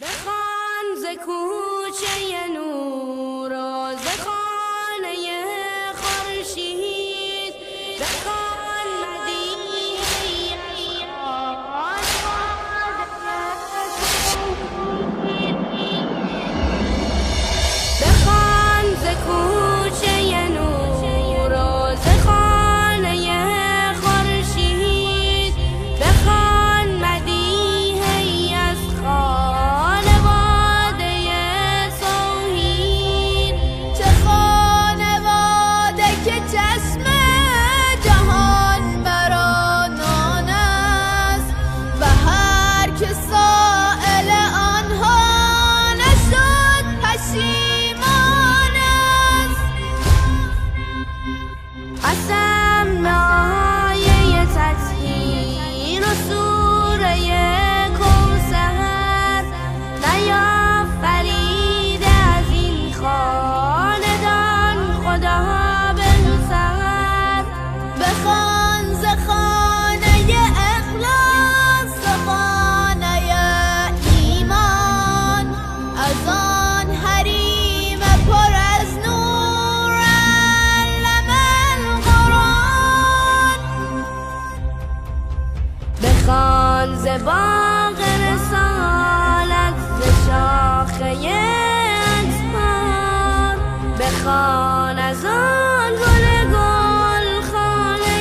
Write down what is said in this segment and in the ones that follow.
بخوان ز کوچه نور و ز خانه خورشید، بخوان مدیحه بخوان ز کوچه نور و ز خانه خورشید، بخوان مدیحه از ز باغ رسالت ز شاخه اطهار، بخوان از آن گل خانه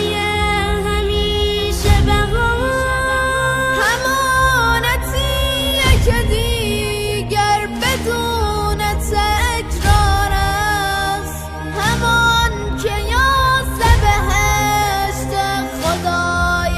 همیشه بهار، همانتیه که دیگر بدون تکرار است، همان که یاس بهشت خدای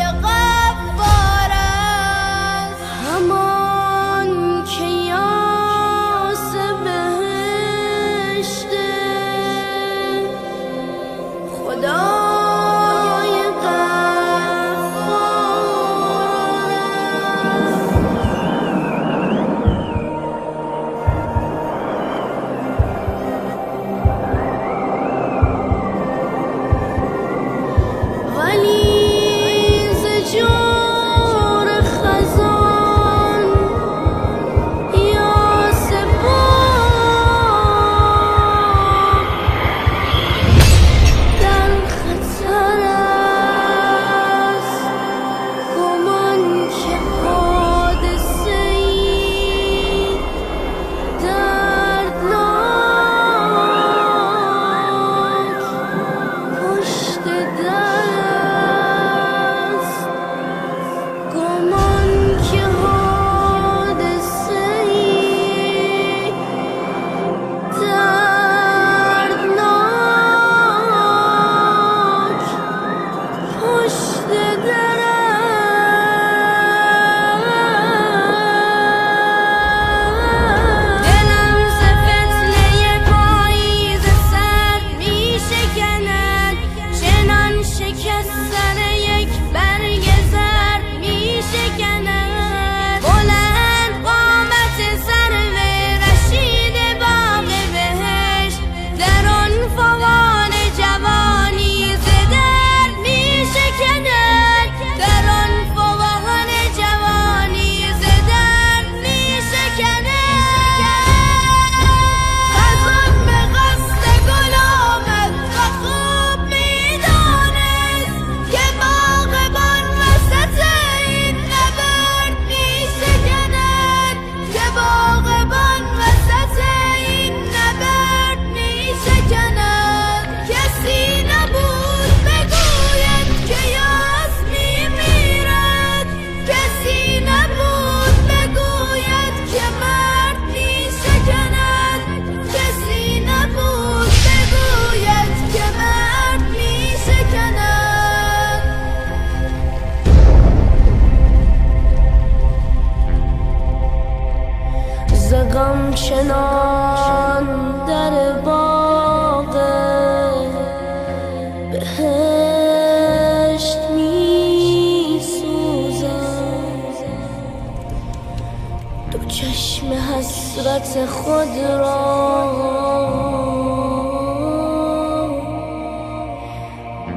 غم چنان در باغ بهشت می سوزم، دو چشم حسرت خود را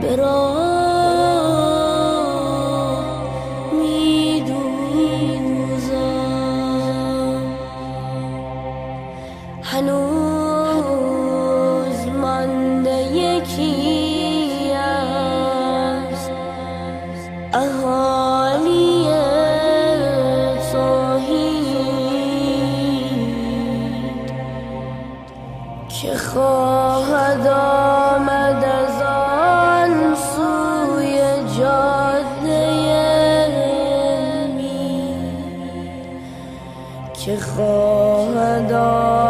به راه می دوزم. هنوز مانده یکی از اهالی توحید که خواهد آمد از آن سوی جاده امید، که خواهد آمد